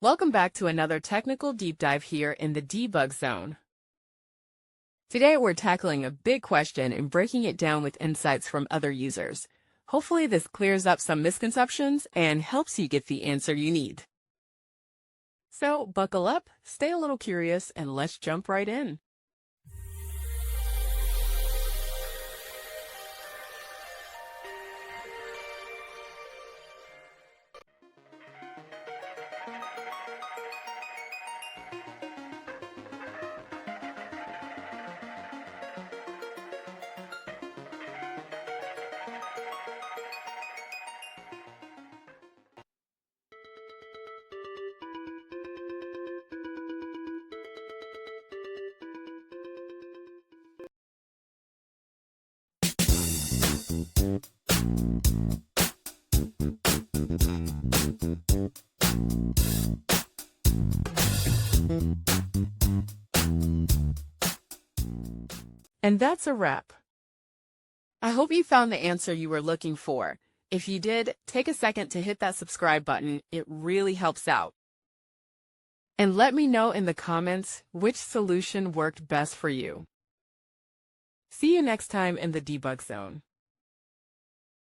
Welcome back to another technical deep dive here in the debug zone. Today we're tackling a big question and breaking it down with insights from other users. Hopefully this clears up some misconceptions and helps you get the answer you need. So buckle up, stay a little curious, and let's jump right in. And that's a wrap. I hope you found the answer you were looking for. If you did, take a second to hit that subscribe button. It really helps out. And let me know in the comments which solution worked best for you. See you next time in the debug zone.